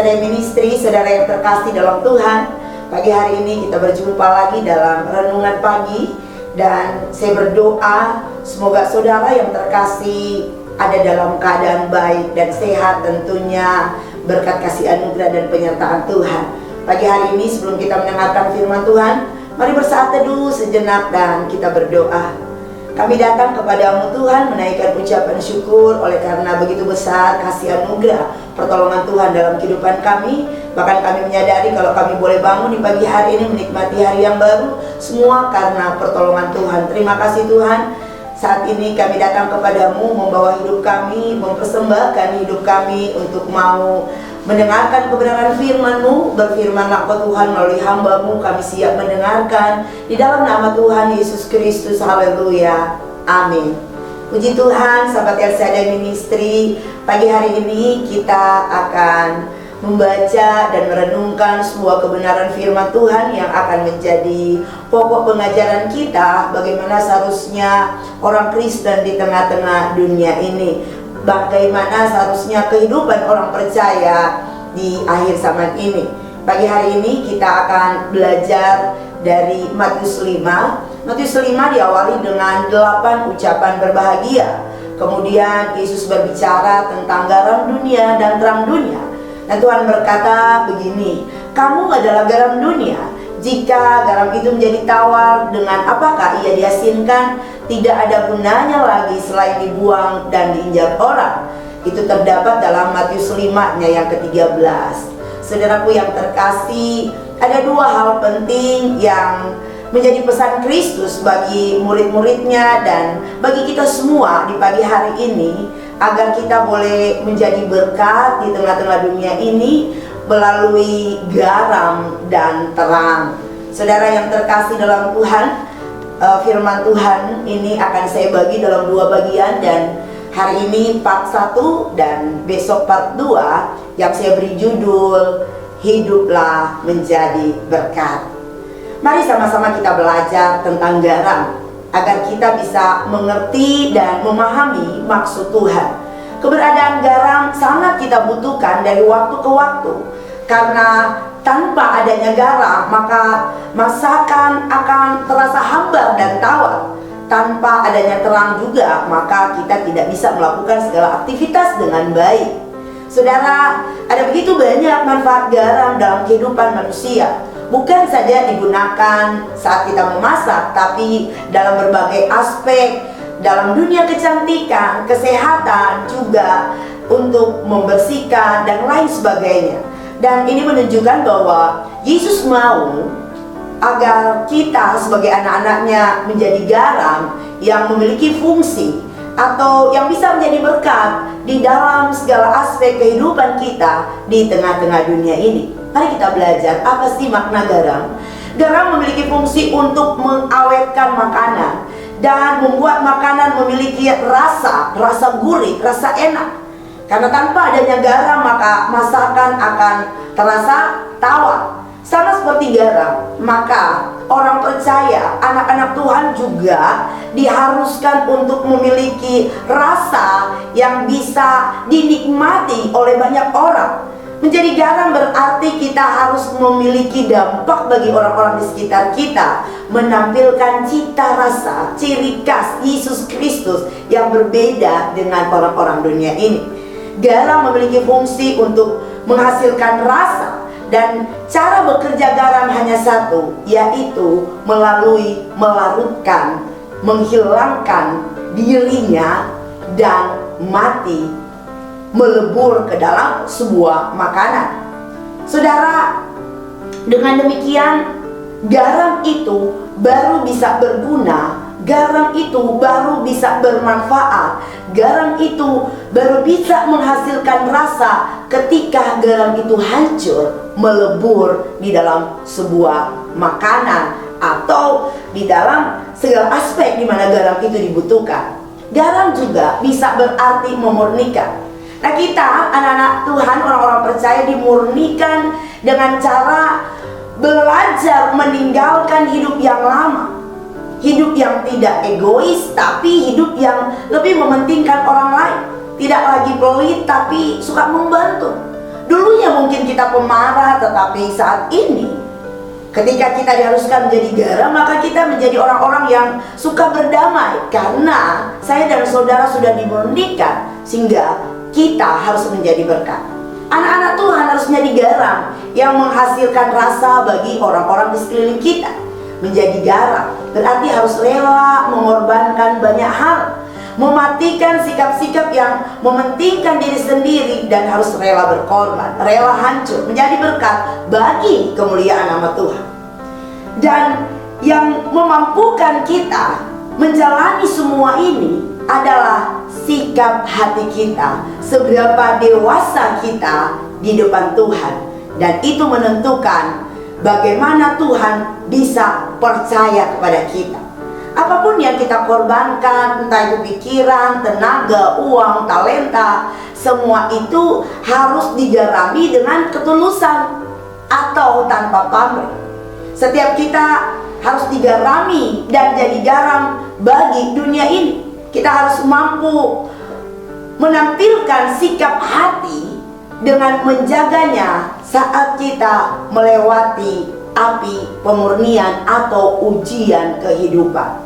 LCD Ministry, saudara yang terkasih dalam Tuhan. Pagi hari ini kita berjumpa lagi dalam renungan pagi. Dan saya berdoa semoga saudara yang terkasih ada dalam keadaan baik dan sehat, tentunya berkat kasih anugerah dan penyertaan Tuhan. Pagi hari ini sebelum kita mendengarkan firman Tuhan, mari bersaat teduh sejenak dan kita berdoa. Kami datang kepadamu Tuhan menaikkan ucapan syukur oleh karena begitu besar kasih anugerah pertolongan Tuhan dalam kehidupan kami. Bahkan kami menyadari kalau kami boleh bangun di pagi hari ini menikmati hari yang baru, semua karena pertolongan Tuhan. Terima kasih Tuhan. Saat ini kami datang kepadamu membawa hidup kami, mempersembahkan hidup kami untuk mau mendengarkan kebenaran firman-Mu. Berfirmanlah Engkau Tuhan melalui hamba-Mu, kami siap mendengarkan. Di dalam nama Tuhan Yesus Kristus, haleluya, amin. Puji Tuhan, sahabat LCD Ministry. Pagi hari ini kita akan membaca dan merenungkan sebuah kebenaran firman Tuhan yang akan menjadi pokok pengajaran kita bagaimana seharusnya orang Kristen di tengah-tengah dunia ini, bagaimana seharusnya kehidupan orang percaya di akhir zaman ini. Pagi hari ini kita akan belajar dari Matius 5. Matius 5 diawali dengan 8 ucapan berbahagia. Kemudian Yesus berbicara tentang garam dunia dan terang dunia. Dan Tuhan berkata begini, kamu adalah garam dunia. Jika garam itu menjadi tawar, dengan apakah ia diasinkan? Tidak ada gunanya lagi selain dibuang dan diinjak orang. Itu terdapat dalam Matius 5-nya yang ke-13. Saudaraku yang terkasih, ada dua hal penting yang menjadi pesan Kristus bagi murid-muridnya dan bagi kita semua di pagi hari ini, agar kita boleh menjadi berkat di tengah-tengah dunia ini melalui garam dan terang. Saudara yang terkasih dalam Tuhan, firman Tuhan ini akan saya bagi dalam dua bagian, dan hari ini part 1 dan besok part 2 yang saya beri judul Hiduplah Menjadi Berkat. Mari sama-sama kita belajar tentang garam agar kita bisa mengerti dan memahami maksud Tuhan. Keberadaan garam sangat kita butuhkan dari waktu ke waktu, karena tanpa adanya garam maka masakan akan terasa hambar dan tawar. Tanpa adanya terang juga maka kita tidak bisa melakukan segala aktivitas dengan baik. Saudara, ada begitu banyak manfaat garam dalam kehidupan manusia. Bukan saja digunakan saat kita memasak, tapi dalam berbagai aspek, dalam dunia kecantikan, kesehatan, juga untuk membersihkan dan lain sebagainya. Dan ini menunjukkan bahwa Yesus mau agar kita sebagai anak-anaknya menjadi garam yang memiliki fungsi atau yang bisa menjadi berkat di dalam segala aspek kehidupan kita di tengah-tengah dunia ini. Mari kita belajar apa sih makna garam. Garam memiliki fungsi untuk mengawetkan makanan dan membuat makanan memiliki rasa gurih, rasa enak. Karena tanpa adanya garam maka masakan akan terasa tawar. Sama seperti garam, maka orang percaya, anak-anak Tuhan juga diharuskan untuk memiliki rasa yang bisa dinikmati oleh banyak orang. Menjadi garam berarti kita harus memiliki dampak bagi orang-orang di sekitar kita, menampilkan cita rasa, ciri khas Yesus Kristus yang berbeda dengan orang-orang dunia ini. Garam memiliki fungsi untuk menghasilkan rasa, dan cara bekerja garam hanya satu, yaitu melalui melarutkan, menghilangkan dirinya dan mati, melebur ke dalam sebuah makanan. Saudara, dengan demikian garam itu baru bisa berguna, garam itu baru bisa bermanfaat, garam itu baru bisa menghasilkan rasa ketika garam itu hancur, melebur di dalam sebuah makanan atau di dalam segala aspek di mana garam itu dibutuhkan. Garam juga bisa berarti memurnikan. Nah, kita anak-anak Tuhan, orang-orang percaya dimurnikan dengan cara belajar meninggalkan hidup yang lama, hidup yang tidak egois, tapi hidup yang lebih mementingkan orang lain. Tidak lagi pelit, tapi suka membantu. Dulunya mungkin kita pemarah, tetapi saat ini ketika kita diharuskan menjadi garam, maka kita menjadi orang-orang yang suka berdamai. Karena saya dan saudara sudah dimurnikan, sehingga kita harus menjadi berkat. Anak-anak Tuhan harus menjadi garam yang menghasilkan rasa bagi orang-orang di sekeliling kita. Menjadi garam berarti harus rela mengorbankan banyak hal, mematikan sikap-sikap yang mementingkan diri sendiri, dan harus rela berkorban, rela hancur, menjadi berkat bagi kemuliaan nama Tuhan. Dan yang memampukan kita menjalani semua ini adalah sikap hati kita, seberapa dewasa kita di depan Tuhan. Dan itu menentukan bagaimana Tuhan bisa percaya kepada kita. Apapun yang kita korbankan, entah itu pikiran, tenaga, uang, talenta, semua itu harus digarami dengan ketulusan atau tanpa pamrih. Setiap kita harus digarami dan jadi garam bagi dunia ini. Kita harus mampu menampilkan sikap hati dengan menjaganya saat kita melewati api pemurnian atau ujian kehidupan.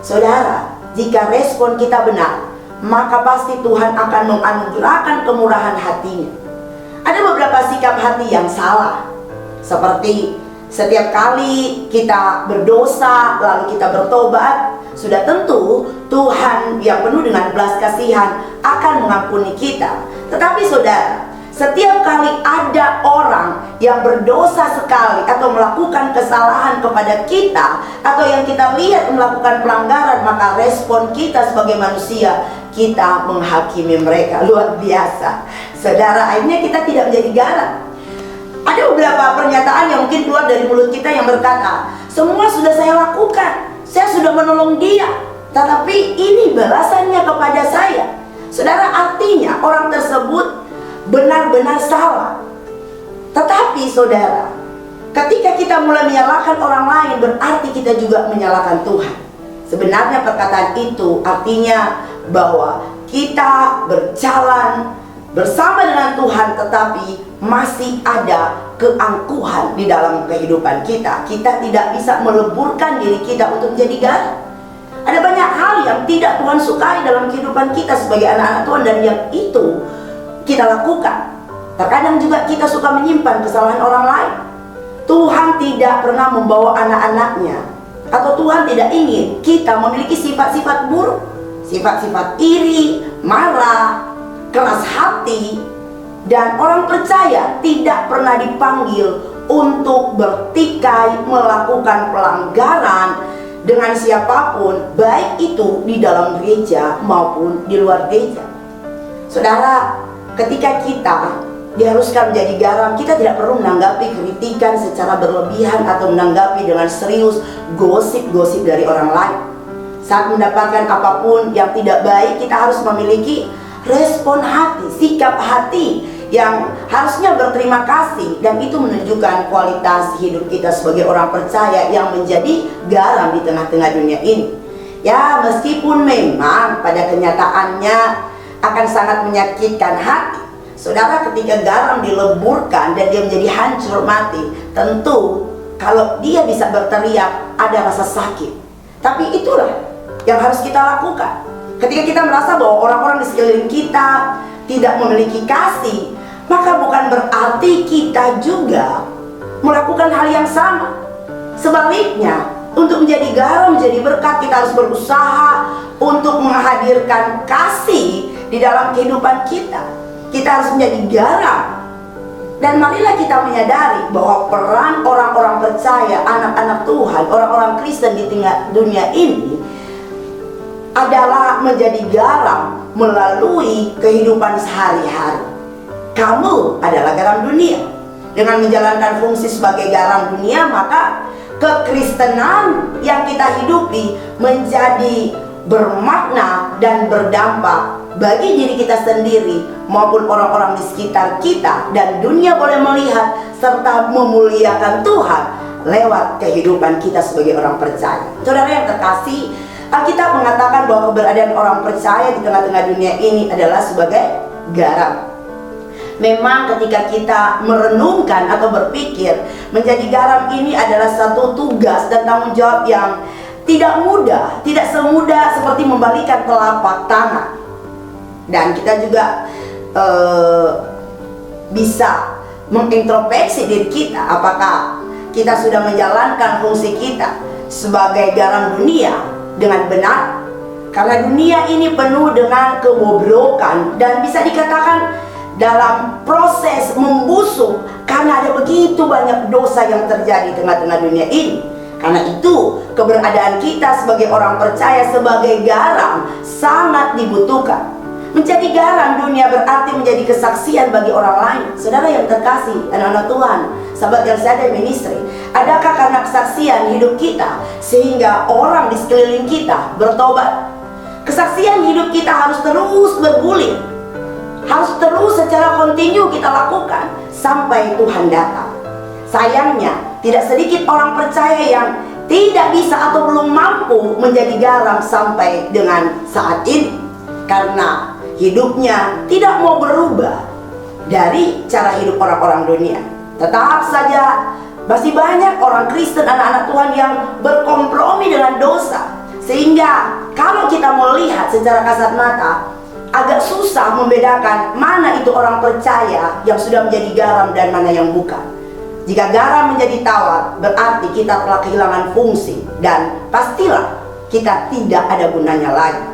Saudara, jika respon kita benar, maka pasti Tuhan akan menganugerahkan kemurahan hatinya. Ada beberapa sikap hati yang salah, seperti setiap kali kita berdosa lalu kita bertobat, sudah tentu Tuhan yang penuh dengan belas kasihan akan mengampuni kita. Tetapi saudara, setiap kali ada orang yang berdosa sekali atau melakukan kesalahan kepada kita, atau yang kita lihat melakukan pelanggaran, maka respon kita sebagai manusia, kita menghakimi mereka. Luar biasa. Saudara, akhirnya kita tidak menjadi garam. Ada beberapa pernyataan yang mungkin keluar dari mulut kita yang berkata, semua sudah saya lakukan, saya sudah menolong dia, tetapi ini balasannya kepada saya. Saudara, artinya orang tersebut benar-benar salah. Tetapi saudara, ketika kita mulai menyalahkan orang lain, berarti kita juga menyalahkan Tuhan. Sebenarnya perkataan itu artinya bahwa kita berjalan bersama dengan Tuhan, tetapi masih ada keangkuhan di dalam kehidupan kita. Kita tidak bisa meleburkan diri kita untuk menjadi garam. Ada banyak hal yang tidak Tuhan sukai dalam kehidupan kita sebagai anak-anak Tuhan, dan yang itu kita lakukan. Terkadang juga kita suka menyimpan kesalahan orang lain. Tuhan tidak pernah membawa anak-anaknya, atau Tuhan tidak ingin kita memiliki sifat-sifat buruk, sifat-sifat iri, marah, keras hati. Dan orang percaya tidak pernah dipanggil untuk bertikai, melakukan pelanggaran dengan siapapun, baik itu di dalam gereja maupun di luar gereja. Saudara, ketika kita diharuskan menjadi garam, kita tidak perlu menanggapi kritikan secara berlebihan atau menanggapi dengan serius gosip-gosip dari orang lain. Saat mendapatkan apapun yang tidak baik, kita harus memiliki respon hati, sikap hati yang harusnya berterima kasih, dan itu menunjukkan kualitas hidup kita sebagai orang percaya yang menjadi garam di tengah-tengah dunia ini. Ya, meskipun memang pada kenyataannya akan sangat menyakitkan hati. Saudara, ketika garam dileburkan dan dia menjadi hancur mati, tentu kalau dia bisa berteriak ada rasa sakit. Tapi itulah yang harus kita lakukan. Ketika kita merasa bahwa orang-orang di sekeliling kita tidak memiliki kasih, maka bukan berarti kita juga melakukan hal yang sama. Sebaliknya, untuk menjadi garam, menjadi berkat, kita harus berusaha untuk menghadirkan kasih di dalam kehidupan kita. Kita harus menjadi garam. Dan marilah kita menyadari bahwa peran orang-orang percaya, anak-anak Tuhan, orang-orang Kristen di tengah dunia ini adalah menjadi garam melalui kehidupan sehari-hari. Kamu adalah garam dunia. Dengan menjalankan fungsi sebagai garam dunia, maka kekristenan yang kita hidupi menjadi bermakna dan berdampak bagi diri kita sendiri maupun orang-orang di sekitar kita, dan dunia boleh melihat serta memuliakan Tuhan lewat kehidupan kita sebagai orang percaya. Saudara yang terkasih, Alkitab mengatakan bahwa keberadaan orang percaya di tengah-tengah dunia ini adalah sebagai garam. Memang ketika kita merenungkan atau berpikir, menjadi garam ini adalah satu tugas dan tanggung jawab yang tidak mudah, tidak semudah seperti membalikan telapak tangan. Dan kita juga bisa mengintrospeksi diri kita, apakah kita sudah menjalankan fungsi kita sebagai garam dunia dengan benar. Karena dunia ini penuh dengan kebobrokan dan bisa dikatakan dalam proses membusuk karena ada begitu banyak dosa yang terjadi di tengah-tengah dunia ini. Karena itu keberadaan kita sebagai orang percaya, sebagai garam sangat dibutuhkan. Menjadi garam dunia berarti menjadi kesaksian bagi orang lain. Saudara yang terkasih, anak-anak Tuhan, sahabat LCD Ministry, adakah karena kesaksian hidup kita sehingga orang di sekeliling kita bertobat? Kesaksian hidup kita harus terus bergulir, harus terus secara kontinu kita lakukan sampai Tuhan datang. Sayangnya tidak sedikit orang percaya yang tidak bisa atau belum mampu menjadi garam sampai dengan saat ini, karena hidupnya tidak mau berubah dari cara hidup orang-orang dunia. Tetap saja masih banyak orang Kristen, anak-anak Tuhan yang berkompromi dengan dosa, sehingga kalau kita melihat secara kasat mata agak susah membedakan mana itu orang percaya yang sudah menjadi garam dan mana yang bukan. Jika garam menjadi tawar, berarti kita telah kehilangan fungsi dan pastilah kita tidak ada gunanya lagi.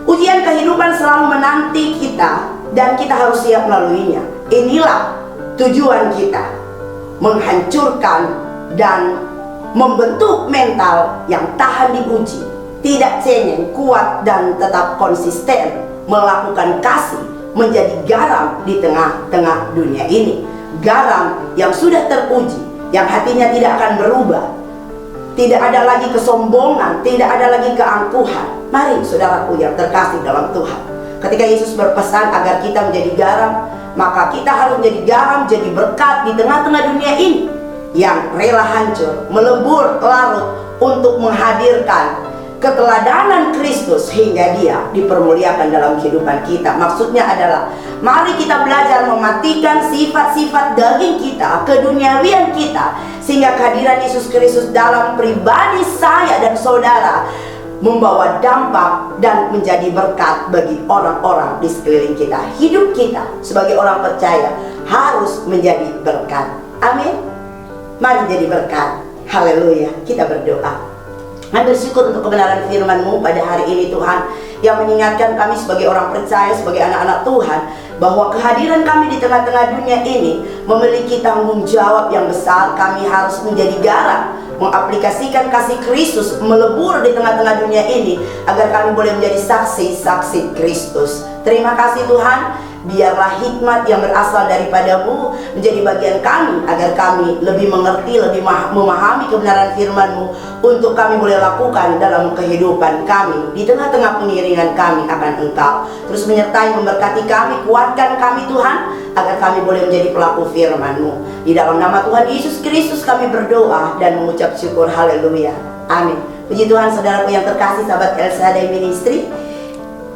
Ujian kehidupan selalu menanti kita dan kita harus siap melaluinya. Inilah tujuan kita, menghancurkan dan membentuk mental yang tahan diuji, tidak cengeng, kuat dan tetap konsisten melakukan kasih, menjadi garam di tengah-tengah dunia ini. Garam yang sudah teruji, yang hatinya tidak akan berubah. Tidak ada lagi kesombongan, tidak ada lagi keangkuhan. Mari saudaraku yang terkasih dalam Tuhan, ketika Yesus berpesan agar kita menjadi garam, maka kita harus menjadi garam, jadi berkat di tengah-tengah dunia ini, yang rela hancur, melebur larut untuk menghadirkan keteladanan Kristus hingga Dia dipermuliakan dalam kehidupan kita. Maksudnya adalah mari kita belajar mematikan sifat-sifat daging kita, keduniawian kita, sehingga kehadiran Yesus Kristus dalam pribadi saya dan saudara membawa dampak dan menjadi berkat bagi orang-orang di sekeliling kita. Hidup kita sebagai orang percaya harus menjadi berkat. Amin. Mari jadi berkat. Haleluya. Kita berdoa. Kami bersyukur untuk kebenaran firman-Mu pada hari ini Tuhan, yang mengingatkan kami sebagai orang percaya, sebagai anak-anak Tuhan, bahwa kehadiran kami di tengah-tengah dunia ini memiliki tanggung jawab yang besar. Kami harus menjadi garam, mengaplikasikan kasih Kristus, melebur di tengah-tengah dunia ini, agar kami boleh menjadi saksi-saksi Kristus. Terima kasih Tuhan. Biarlah hikmat yang berasal daripada-Mu menjadi bagian kami, agar kami lebih mengerti, lebih memahami kebenaran firman-Mu, untuk kami boleh lakukan dalam kehidupan kami, di tengah-tengah pengiringan kami akan Engkau. Terus menyertai, memberkati kami, kuatkan kami Tuhan, agar kami boleh menjadi pelaku firman-Mu. Di dalam nama Tuhan Yesus Kristus kami berdoa dan mengucap syukur. Haleluya. Amin. Puji Tuhan. Saudaraku yang terkasih, sahabat LCD Ministry,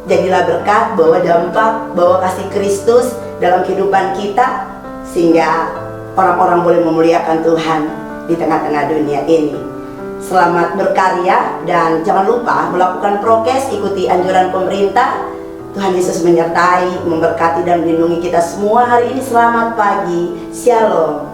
jadilah berkat, bawa dampak, bawa kasih Kristus dalam kehidupan kita, sehingga orang-orang boleh memuliakan Tuhan di tengah-tengah dunia ini. Selamat berkarya dan jangan lupa melakukan prokes, ikuti anjuran pemerintah. Tuhan Yesus menyertai, memberkati dan melindungi kita semua hari ini. Selamat pagi. Shalom.